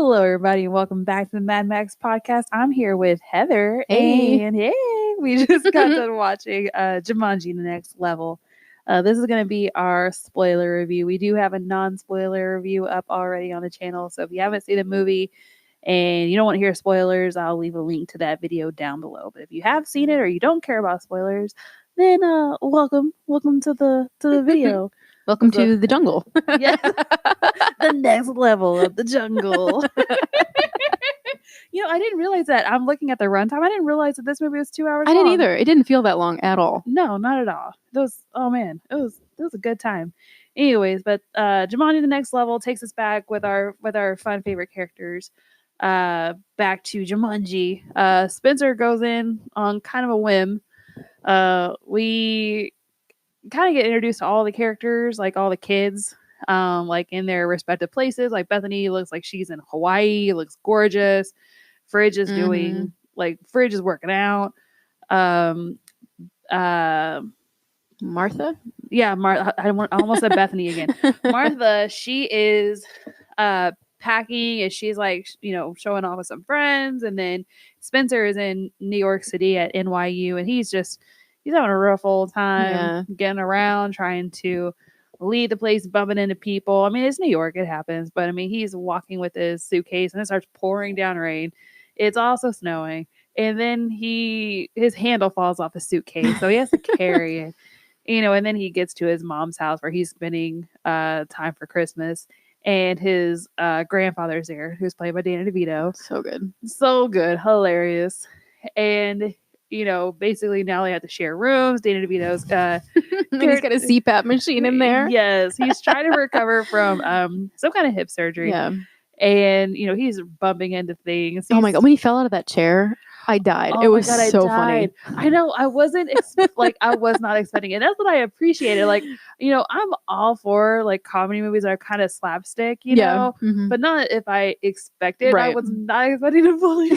Hello, everybody, and welcome back to the MadMaggs podcast. I'm here with Heather, and we just got done watching Jumanji: The Next Level. This is going to be our spoiler review. We do have a non-spoiler review up already on the channel, so if you haven't seen the movie and you don't want to hear spoilers, I'll leave a link to that video down below. But if you have seen it or you don't care about spoilers, then welcome to the video. Welcome to the jungle. Yeah, the next level of the jungle. I didn't realize that. I'm looking at the runtime. I didn't realize that this movie was 2 hours long. I didn't either. It didn't feel that long at all. No, not at all. It was a good time. Anyways, but Jumanji: The Next Level takes us back with our fun favorite characters. Back to Jumanji. Spencer goes in on kind of a whim. We kind of get introduced to all the characters, like all the kids, like in their respective places. Like Bethany looks like she's in Hawaii, looks gorgeous. Fridge is Fridge is working out. Martha? Yeah, I almost said Bethany again. Martha, she is packing, and she's like, showing off with some friends. And then Spencer is in New York City at NYU, and he's having a rough old time getting around, trying to lead the place, bumping into people. I mean, it's New York, it happens. But I mean, he's walking with his suitcase and it starts pouring down rain. It's also snowing. And then his handle falls off his suitcase, so he has to carry it. And then he gets to his mom's house where he's spending time for Christmas. And his grandfather's there, who's played by Danny DeVito. So good. Hilarious. And basically now they have to share rooms. Danny DeVito's he's got a CPAP machine in there. Yes, he's trying to recover from some kind of hip surgery. Yeah, and he's bumping into things. Oh my god! When he fell out of that chair, I died. It was so funny. I know. I wasn't I was not expecting it. That's what I appreciated. Like, I'm all for like comedy movies that are kind of slapstick, know, but not if I expected. Right. I was not expecting to fully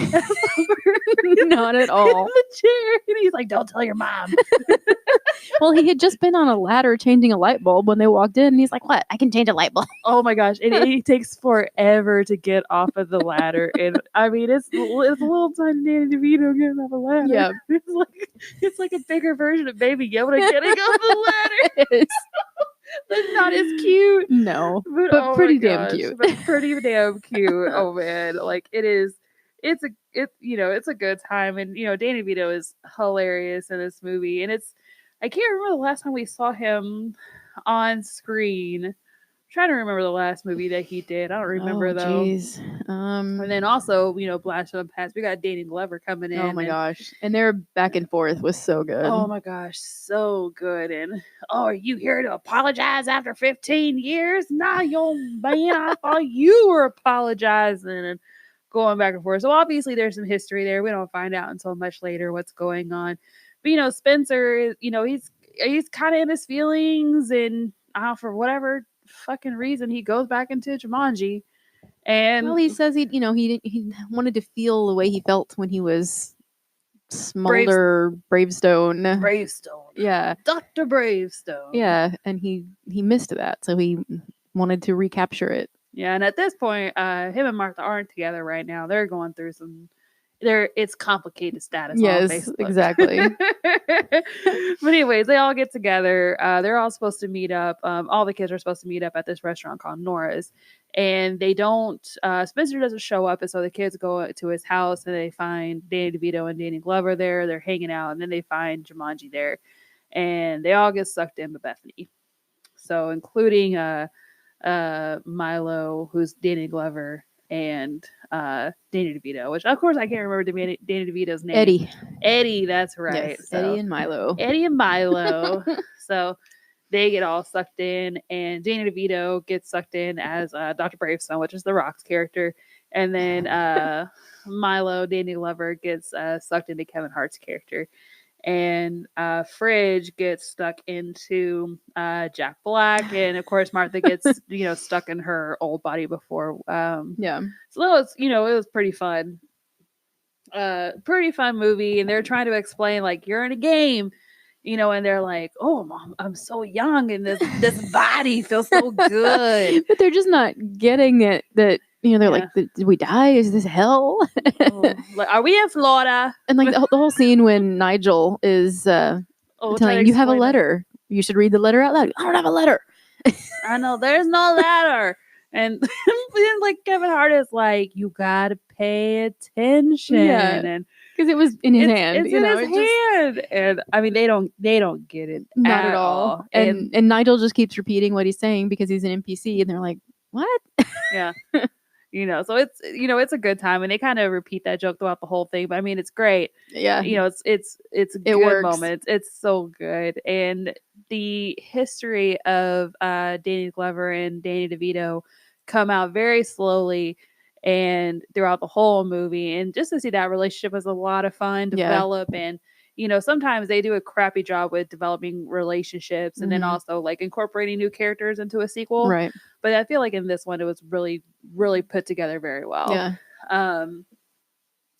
not at all. In the chair, and he's like, "Don't tell your mom." Well, he had just been on a ladder changing a light bulb when they walked in, and he's like, "What? I can change a light bulb." Oh my gosh! And it takes forever to get off of the ladder, and I mean, it's a little tiny Danny DeVito getting off a ladder. Yeah, it's like a bigger version of Baby Yoda getting off the ladder. It is. That's not as cute. No, but pretty damn cute. But pretty damn cute. Oh man, like it is. It's a good time, and Danny DeVito is hilarious in this movie, and I can't remember the last time we saw him on screen. I'm trying to remember the last movie that he did. I don't remember though. Geez. And then also, blast from the past. We got Danny Glover coming in. Oh my gosh. And their back and forth was so good. Oh my gosh, so good. And are you here to apologize after 15 years? Nah, yo man, I thought you were apologizing, and going back and forth. So obviously there's some history there. We don't find out until much later what's going on. But Spencer, he's kind of in his feelings, and for whatever fucking reason, he goes back into Jumanji. And he says he wanted to feel the way he felt when he was Smolder Bravestone. Yeah, Dr. Bravestone. Yeah, and he missed that, so he wanted to recapture it. Yeah, and at this point, him and Martha aren't together right now. They're going through it's complicated status. Yes, on Facebook. Exactly. But anyways, they all get together. They're all supposed to meet up. All the kids are supposed to meet up at this restaurant called Nora's, and they don't. Spencer doesn't show up, and so the kids go to his house, and they find Danny DeVito and Danny Glover there. They're hanging out, and then they find Jumanji there, and they all get sucked in with Bethany. So including Milo, who's Danny Glover, and Danny DeVito, which of course I can't remember Danny DeVito's name. Eddie, that's right. Yes, so, Eddie and Milo. So they get all sucked in, and Danny DeVito gets sucked in as Dr. Bravestone, which is The Rock's character, and then Danny Glover gets sucked into Kevin Hart's character. And Fridge gets stuck into Jack Black, and of course Martha gets stuck in her old body before. So it was pretty fun. Pretty fun movie, and they're trying to explain like you're in a game, and they're like, "Oh, Mom, I'm so young, and this body feels so good." But they're just not getting it that they're like, did we die? Is this hell? Like, are we in Florida? And like the whole scene when Nigel is telling you have a letter. You should read the letter out loud. I don't have a letter. I know there's no letter. And then like Kevin Hart is like, you gotta pay attention. And because it was in his hand. It's in his hand. And I mean they don't get it. Not at all. And Nigel just keeps repeating what he's saying because he's an NPC, and they're like, what? Yeah. So it's it's a good time, and they kind of repeat that joke throughout the whole thing, but I mean it's great. Yeah. It's a good moment. It's so good. And the history of Danny Glover and Danny DeVito come out very slowly and throughout the whole movie, and just to see that relationship was a lot of fun to develop. And sometimes they do a crappy job with developing relationships and then also like incorporating new characters into a sequel. Right. But I feel like in this one, it was really, really put together very well. Yeah.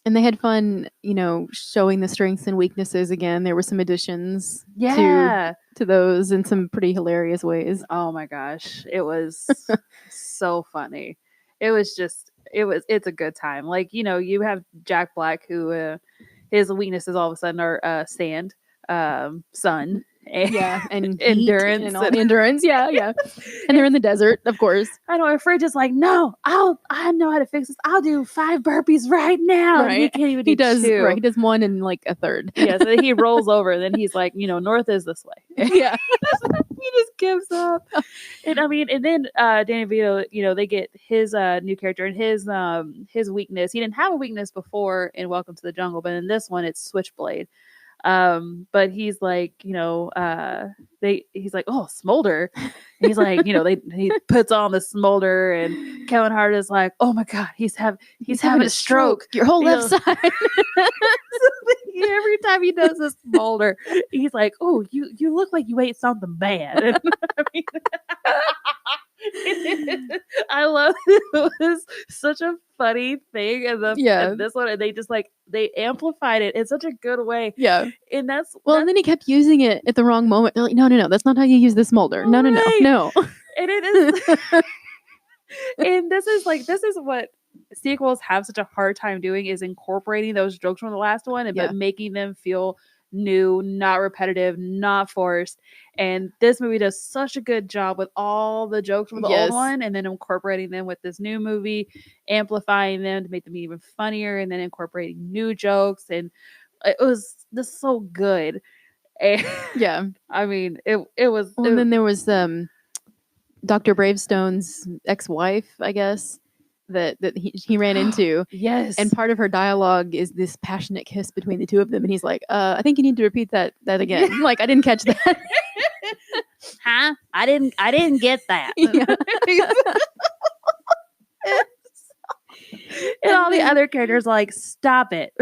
And they had fun, showing the strengths and weaknesses again. There were some additions to those in some pretty hilarious ways. Oh my gosh. It was so funny. It was just, it's a good time. Like, you have Jack Black who, his weaknesses all of a sudden are sand, sun, and endurance, and all endurance. Yeah. And they're in the desert, of course. I know. And Fridge is like, no, I know how to fix this. I'll do 5 burpees right now. Right. He can't even do 2. Right. He does 1 in like a third. Yeah. So he rolls over. And then he's like, north is this way. Yeah. He just gives up. And I mean, and then Danny Vito, they get his new character and his weakness. He didn't have a weakness before in Welcome to the Jungle, but in this one it's Switchblade. But he's like, he's like, oh, smolder. And he's like, he puts on the smolder, and Kevin Hart is like, oh my God, he's having a stroke. Your whole left side. Every time he does this smolder, he's like, oh, you look like you ate something bad. And, I mean, I love it. It was such a funny thing, and this one, and they just like they amplified it in such a good way. Yeah, and that's and then he kept using it at the wrong moment. They're like, no, that's not how you use the smolder. No. And it is, and this is what sequels have such a hard time doing, is incorporating those jokes from the last one, but making them feel new, not repetitive, not forced. And this movie does such a good job with all the jokes from the old one, and then incorporating them with this new movie, amplifying them to make them even funnier, and then incorporating new jokes. And it was just so good. And I mean, it was. And then there was Dr. Bravestone's ex-wife, I guess, that he ran into. Yes. And part of her dialogue is this passionate kiss between the two of them. And he's like, I think you need to repeat that again. Like, I didn't catch that. Huh? I didn't get that. And all the other characters like, stop it.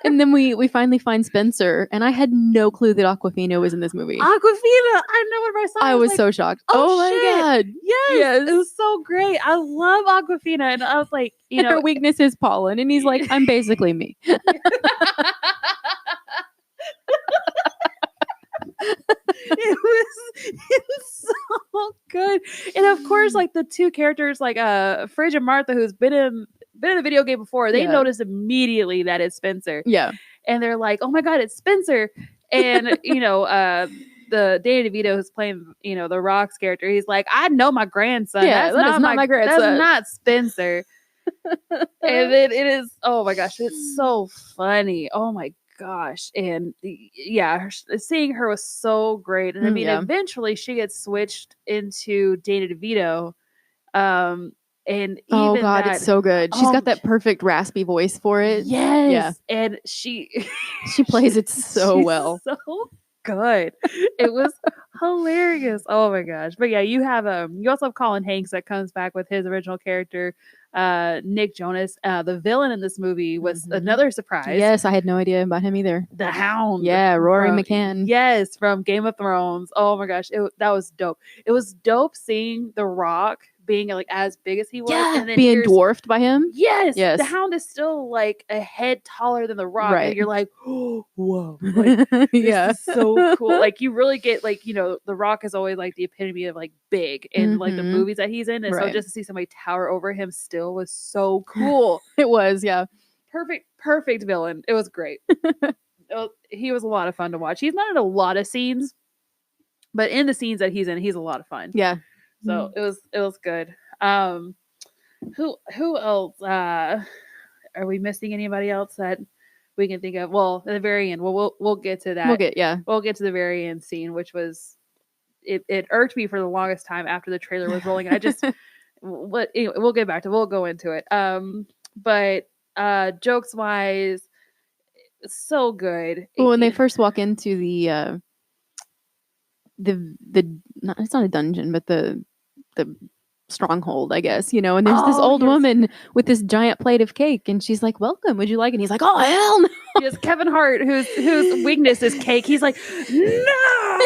And then we finally find Spencer, and I had no clue that Awkwafina was in this movie. Awkwafina! I know when I saw it. I was like, so shocked. Oh my God. Yes. It was so great. I love Awkwafina. And I was like, her weakness is pollen. And he's like, I'm basically me. It's so good. And of course, like the two characters, like Fridge and Martha, who's been in a video game before, they notice immediately that it's Spencer. Yeah. And they're like, oh my God, it's Spencer. And the Danny DeVito who's playing, the Rock's character, he's like, I know my grandson. Yeah, that's not my grandson. That's not Spencer. And then it is, oh my gosh, it's so funny. Oh my gosh. And seeing her was so great. And I mean, eventually she gets switched into Danny DeVito. And oh God, it's so good. She's got that perfect raspy voice for it. Yes. Yeah. And she plays it so well. So good. It was hilarious. Oh my gosh. But yeah, you also have Colin Hanks that comes back with his original character, Nick Jonas. The villain in this movie was another surprise. Yes, I had no idea about him either. The Hound. Yeah, Rory McCann. Yes, from Game of Thrones. Oh my gosh, that was dope. It was dope seeing The Rock being like as big as he was, Yeah, and then being dwarfed by him. Yes, Yes. the Hound is still like a head taller than the Rock, Right. and you're like, oh, whoa, like this is so cool. Like you really get like, you know, the Rock is always like the epitome of like big in like the movies that he's in, and so just to see somebody tower over him still was so cool. It was, yeah, perfect villain. It was great. He was a lot of fun to watch. He's not in a lot of scenes, but in the scenes that he's in, he's a lot of fun. Yeah. So it was good. Who else? Are we missing anybody else that we can think of? Well, at the very end, we'll get to that. We'll get to the very end scene, which was it irked me for the longest time after the trailer was rolling. I just anyway, we'll get back to we'll go into it. But jokes wise, so good. Well, when they first walk into the it's not a dungeon, but the stronghold, I guess, you know, and there's this old woman with this giant plate of cake, and she's like, welcome, would you like it? And he's like, oh hell no. Yes, Kevin Hart, whose weakness is cake, he's like, no.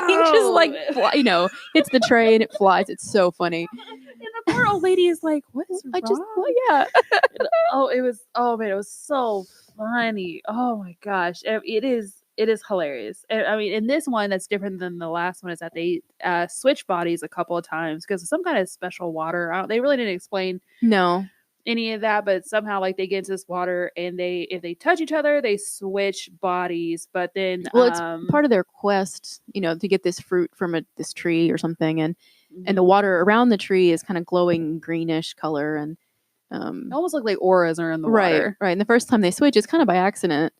He just like you know, hits the tray and it flies. It's so funny. And the poor old lady is like, what is wrong? Yeah. It was so funny. Oh my gosh. It is hilarious. And, I mean, in this one that's different than the last one is that they switch bodies a couple of times because of some kind of special water. They really didn't explain any of that, but somehow like they get into this water and if they touch each other, they switch bodies. But then it's part of their quest, you know, to get this fruit from this tree or something, and the water around the tree is kind of glowing greenish color, and almost like auras are in the water. Right. And the first time they switch, it's kind of by accident,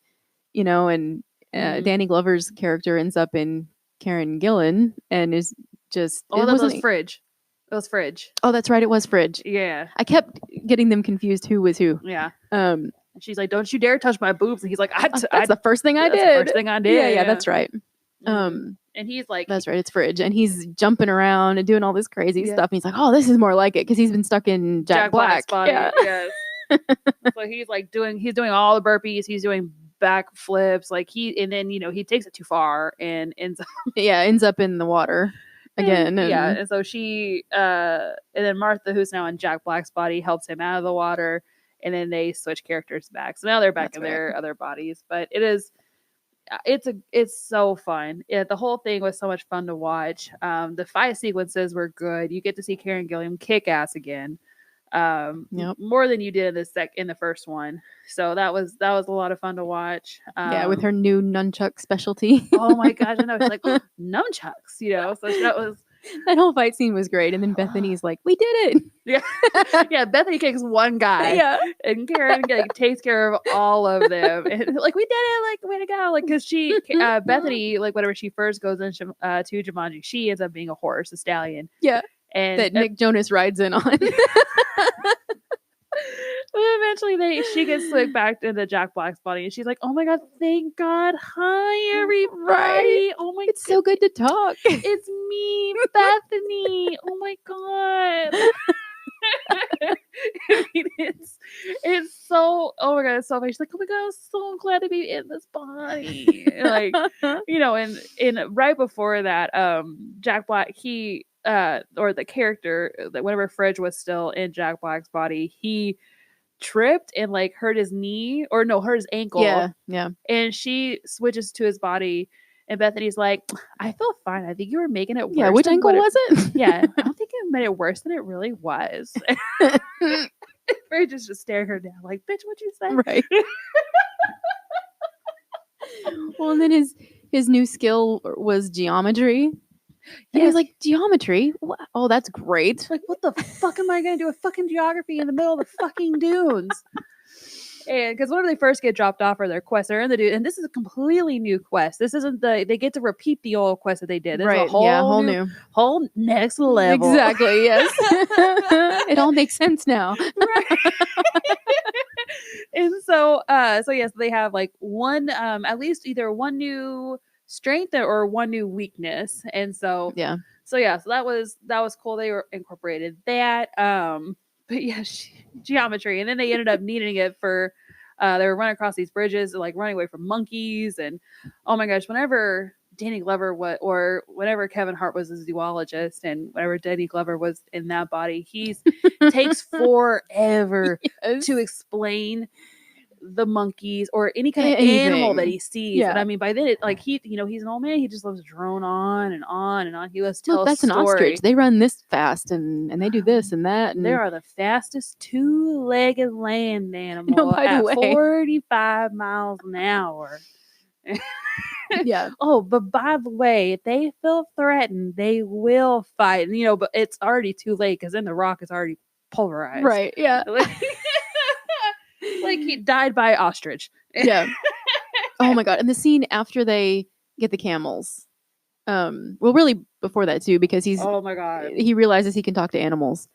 you know, and Danny Glover's character ends up in Karen Gillan and is just that was Fridge. It was Fridge. Oh, that's right. It was Fridge. Yeah. I kept getting them confused. Who was who? Yeah. She's like, "Don't you dare touch my boobs!" And he's like, "That's the first thing I did. The first thing I did." Yeah, that's right. And he's like, "That's right. It's Fridge," and he's jumping around and doing all this crazy stuff. And he's like, "Oh, this is more like it," because he's been stuck in Jack Black's body. Yeah. Yes. So he's like doing all the burpees. He's doing back flips. Like and then you know he takes it too far and ends up in the water. Again, and so she and then Martha, who's now in Jack Black's body, helps him out of the water, and then they switch characters back. So now they're back in their other bodies. But it's so fun. The whole thing was so much fun to watch. The fight sequences were good. You get to see Karen Gillan kick ass again, more than you did in the first one. So that was a lot of fun to watch. With her new nunchuck specialty. Oh my gosh, I know. It's like nunchucks, you know. So that whole fight scene was great. And then Bethany's like, "We did it!" Yeah. Bethany kicks one guy, and Karen takes care of all of them. And like, we did it! Like, way to go! Like, because she, Bethany, like whenever she first goes into to Jumanji, she ends up being a horse, a stallion. Yeah. And that Nick Jonas rides in on. Eventually she gets slipped back into Jack Black's body, and she's like, "Oh my god, thank God! Hi everybody! Right. Oh my, it's so good to talk. It's me, Bethany. Oh my god!" I mean, it's so, oh my god, it's so funny. She's like, "Oh my god, I'm so glad to be in this body." Like, you know, and right before that, Jack Black, he or the character that whenever Fridge was still in Jack Black's body, he tripped and like hurt his ankle. Yeah. And she switches to his body, and Bethany's like, "I feel fine. I think you were making it worse." Yeah, which ankle was it? Yeah, I don't think it made it worse than it really was. Fridge is just staring her down, like, "Bitch, what'd you say?" Right. Well, and then his new skill was geometry. And he was like, "Geometry? Oh, that's great." Like, what the fuck am I going to do with fucking geography in the middle of the fucking dunes? And because whenever they first get dropped off for their quest, they're in the dune, and this is a completely new quest. This isn't they get to repeat the old quest that they did. This is a whole next level. Exactly. Yes. It all makes sense now. Right. And so yes, they have like one, at least either one new strength or one new weakness. And so that was cool. They were incorporated that. But yeah, geometry, and then they ended up needing it for they were running across these bridges, like running away from monkeys, and oh my gosh, whenever Danny Glover or whenever Kevin Hart was a zoologist and whenever Danny Glover was in that body, he's takes forever to explain the monkeys or any kind of animal that he sees. Yeah. And I mean, by then, he's an old man. He just loves to drone on and on and on. He loves to tell that's a story. An ostrich. They run this fast and they do this and that. And they are the fastest two-legged land animal at 45 miles an hour. Yeah. Oh, but by the way, if they feel threatened, they will fight. But it's already too late because then the rock is already pulverized. Right. Yeah. Like he died by ostrich. Yeah. Oh my god. And the scene after they get the camels. Well, really before that too, because oh my god, he realizes he can talk to animals.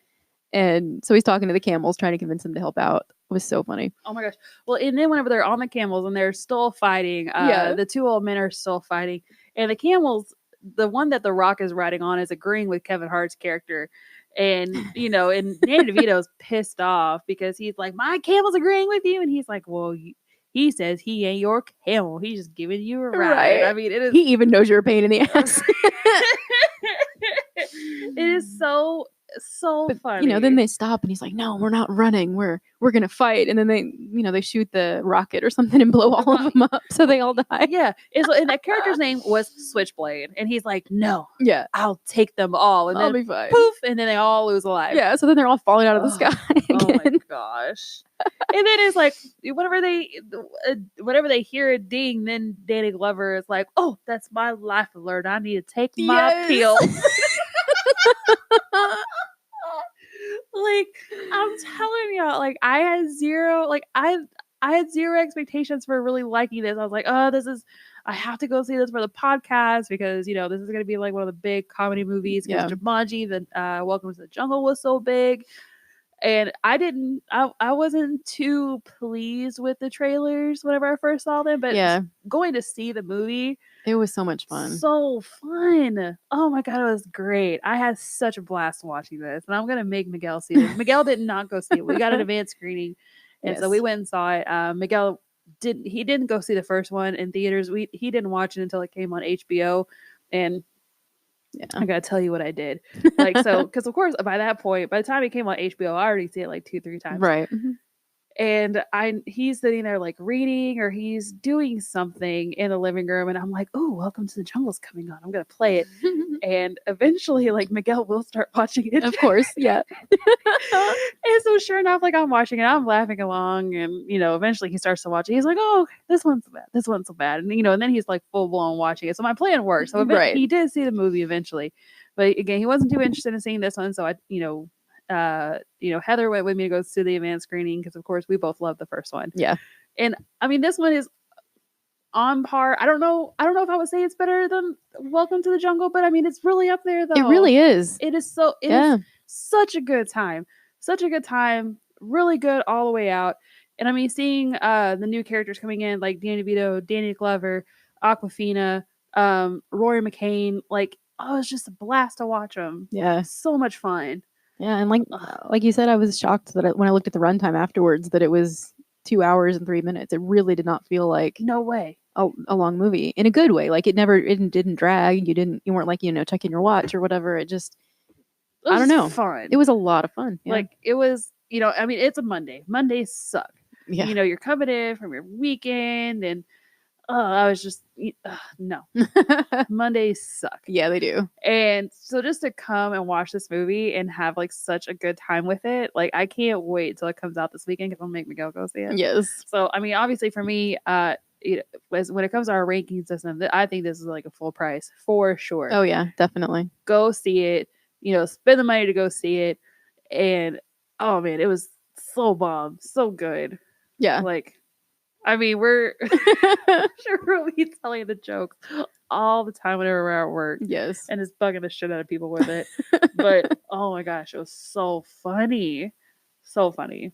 And so he's talking to the camels, trying to convince them to help out. It was so funny. Oh my gosh. Well, and then whenever they're on the camels and they're still fighting, the two old men are still fighting. And the camels, the one that the Rock is riding on is agreeing with Kevin Hart's character. And, and Danny DeVito's pissed off because he's like, my camel's agreeing with you. And he's like, well, he says he ain't your camel. He's just giving you a ride. Right. I mean, he even knows you're a pain in the ass. It is so funny. Then they stop and he's like, no, we're not running. We're going to fight. And then they shoot the rocket or something and blow all of them up. So they all die. Yeah. And that character's name was Switchblade. And he's like, no, yeah, I'll take them all. And I'll then be fine. Poof. And then they all lose alive. Yeah. So then they're all falling out of the sky. Again. Oh my gosh. And then it's like, whenever they hear a ding, then Danny Glover is like, oh, that's my life alert. I need to take my pills. Like, I'm telling y'all, like, I had zero expectations for really liking this. I was like, oh, I have to go see this for the podcast because, this is going to be like one of the big comedy movies because Jumanji, Welcome to the Jungle was so big. And I wasn't too pleased with the trailers whenever I first saw them, but going to see the movie, it was so much fun. So fun. Oh my God, it was great. I had such a blast watching this, and I'm going to make Miguel see this. Miguel did not go see it. We got an advanced screening, and so we went and saw it. Miguel didn't go see the first one in theaters. He didn't watch it until it came on HBO, and I gotta tell you what I did. Because of course, by that point, by the time it came on HBO, I already seen it like 2-3 times. Right. Mm-hmm. And he's sitting there like reading or he's doing something in the living room, and I'm like, oh, Welcome to the Jungle's coming on. I'm gonna play it. And eventually, like, Miguel will start watching it. Of course, yeah. And so sure enough, like, I'm watching it, I'm laughing along, and eventually he starts to watch it. He's like, oh, this one's so bad. This one's so bad. And and then he's like full blown watching it. So my plan worked. So he did see the movie eventually. But again, he wasn't too interested in seeing this one. So Heather went with me to go see the advanced screening because of course we both loved the first one. Yeah. And I mean, this one is on par. I don't know if I would say it's better than Welcome to the Jungle, but I mean, it's really up there though. It really is. It is such a good time. Such a good time. Really good all the way out. And I mean, seeing the new characters coming in like Danny DeVito, Danny Glover, Awkwafina, Rory McCain, like, oh, it's just a blast to watch them. Yeah. So much fun. Yeah, and like you said, I was shocked that when I looked at the runtime afterwards that it was 2 hours and 3 minutes. It really did not feel like no way a long movie in a good way. Like it didn't drag. You weren't like checking your watch or whatever. It I don't know. Fun. It was a lot of fun. Yeah. Like it was. I mean, it's a Monday. Mondays suck. Yeah. You're coming in from your weekend and. I was just, no. Mondays suck. Yeah, they do. And so just to come and watch this movie and have like such a good time with it, like I can't wait till it comes out this weekend because I'll make Miguel go see it. Yes. So, I mean, obviously for me, when it comes to our ranking system, I think this is like a full price for sure. Oh yeah, definitely. Go see it, spend the money to go see it. And oh man, it was so bomb, so good. Yeah. Like, I mean, we're really telling the jokes all the time whenever we're at work. Yes. And it's bugging the shit out of people with it. But, oh my gosh, it was so funny. So funny.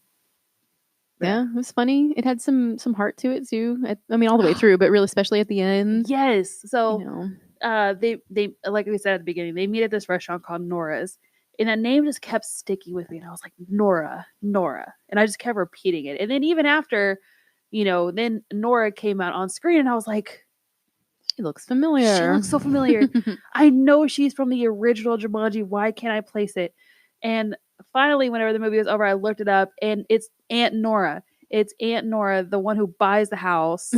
Yeah, it was funny. It had some heart to it too. I mean, all the way through, but really especially at the end. Yes. So, they like we said at the beginning, they meet at this restaurant called Nora's. And that name just kept sticking with me. And I was like, Nora. And I just kept repeating it. And then even after... then Nora came out on screen and I was like, She looks familiar. She looks so familiar. I know she's from the original Jumanji. Why can't I place it? And finally, whenever the movie was over, I looked it up, and it's Aunt Nora. It's Aunt Nora, the one who buys the house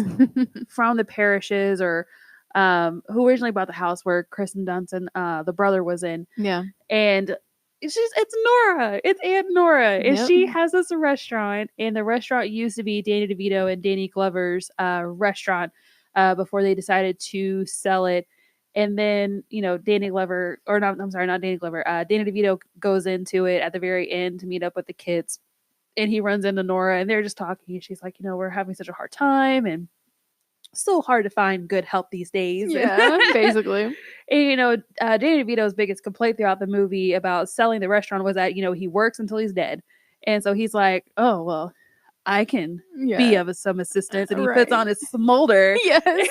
from the Parishes, or who originally bought the house where Kristen Dunst, the brother, was in. Yeah. And it's Nora. It's Aunt Nora. And she has this restaurant, and the restaurant used to be Danny DeVito and Danny Glover's restaurant before they decided to sell it. And then, Danny Glover, or not, I'm sorry, not Danny Glover, Danny DeVito goes into it at the very end to meet up with the kids. And he runs into Nora, and they're just talking. And she's like, we're having such a hard time, and so hard to find good help these days. Yeah, basically. And, Danny DeVito's biggest complaint throughout the movie about selling the restaurant was that, he works until he's dead. And so he's like, oh, well, I can be of some assistance. And he puts on his smolder. Yes.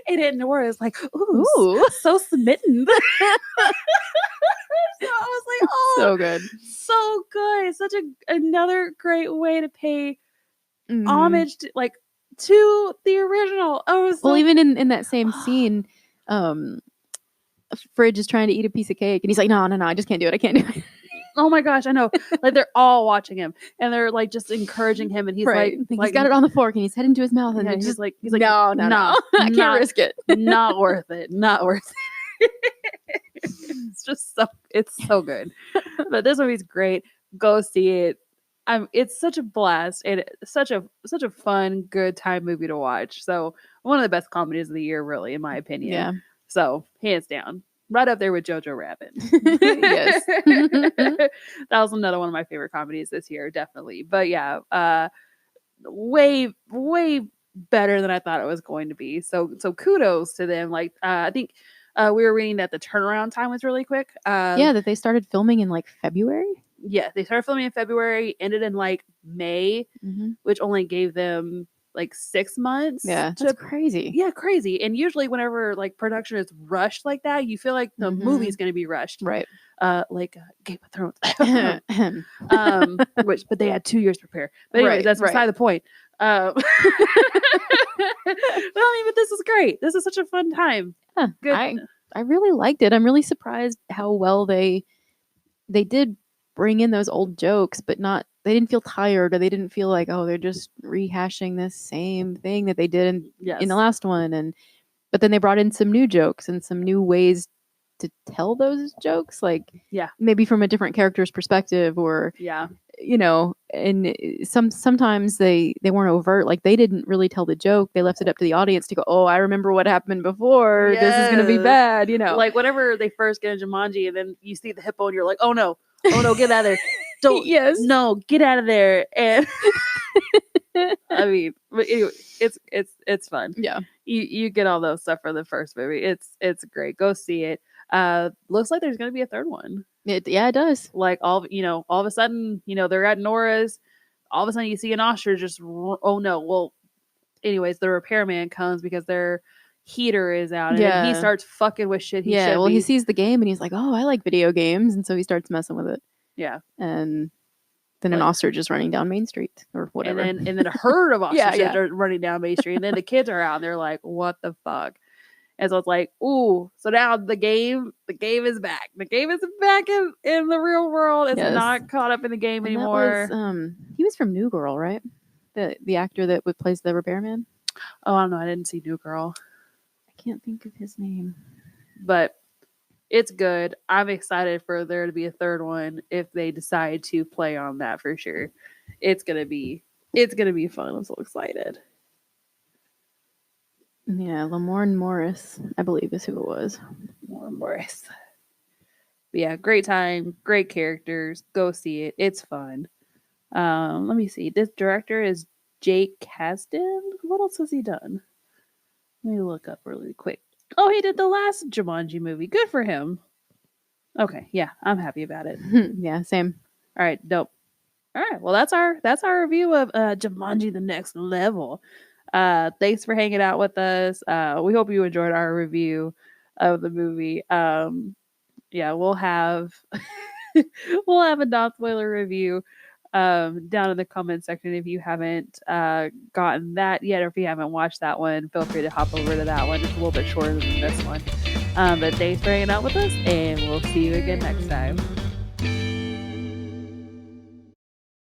And then Nora is like, ooh. So smitten. So I was like, oh. So good. So good. Such another great way to pay homage to the original. Well, even in that same scene, Fridge is trying to eat a piece of cake, and he's like, no, I just can't do it. I can't do it. Oh my gosh, I know. Like, they're all watching him, and they're like just encourage him, and he's like he's got it on the fork, and he's heading to his mouth, and he's like, no, I can't risk it. Not worth it. Not worth it. It's so good. But this movie's great. Go see it. It's such a blast, and such a fun, good time movie to watch. So one of the best comedies of the year, really, in my opinion. Yeah. So hands down, right up there with Jojo Rabbit. Yes. That was another one of my favorite comedies this year, definitely. But yeah, way better than I thought it was going to be. So kudos to them. Like, I think we were reading that the turnaround time was really quick. That they started filming in February. Yeah, they started filming in February, ended in May, which only gave them 6 months. Yeah, that's crazy. Yeah, crazy. And usually whenever production is rushed like that, you feel like the movie's going to be rushed. Right. Like Game of Thrones. But they had 2 years to prepare. But anyways, that's beside the point. But this is great. This is such a fun time. Yeah, good. I really liked it. I'm really surprised how well they did bring in those old jokes, but they didn't feel tired, or they didn't feel like, oh, they're just rehashing this same thing that they did in the last one. But then they brought in some new jokes and some new ways to tell those jokes, maybe from a different character's perspective, or and sometimes they weren't overt, they didn't really tell the joke. They left it up to the audience to go, oh, I remember what happened before. Yes. This is going to be bad, Like whenever they first get in Jumanji, and then you see the hippo, and you're like, oh no, get out of there. Don't. Yes. No, get out of there. And I mean, but anyway, it's fun. Yeah. You get all those stuff for the first movie. It's great. Go see it. Looks like there's going to be a third one. It does. All of a sudden, they're at Nora's. All of a sudden you see an ostrich just, oh no. Well, anyways, the repairman comes because their heater is out, and then he starts fucking with shit. He sees the game, and he's like, oh, I like video games. And so he starts messing with it. Yeah. And then an ostrich is running down Main Street or whatever. And then a herd of ostriches are running down Main Street. And then the kids are out, and they're like, what the fuck? And so it's like, ooh, so now the game is back. The game is back in the real world. It's not caught up in the game anymore. He was from New Girl, right? The actor that plays the repairman. Oh, I don't know. I didn't see New Girl. I can't think of his name. But it's good. I'm excited for there to be a third one if they decide to play on that for sure. It's gonna be fun. I'm so excited. Yeah, Lamorne Morris, I believe, is who it was. Lamorne Morris. But yeah, great time, great characters. Go see it. It's fun. Let me see. This director is Jake Kasdan. What else has he done? Let me look up really quick. Oh, he did the last Jumanji movie. Good for him. Okay, yeah, I'm happy about it. Yeah, same. All right, dope. All right, well, that's our review of Jumanji: The Next Level. Thanks for hanging out with us. We hope you enjoyed our review of the movie. Yeah, we'll have a non-spoiler review down in the comment section if you haven't gotten that yet, or if you haven't watched that one. Feel free to hop over to that one. It's a little bit shorter than this one. But thanks for hanging out with us, and we'll see you again next time.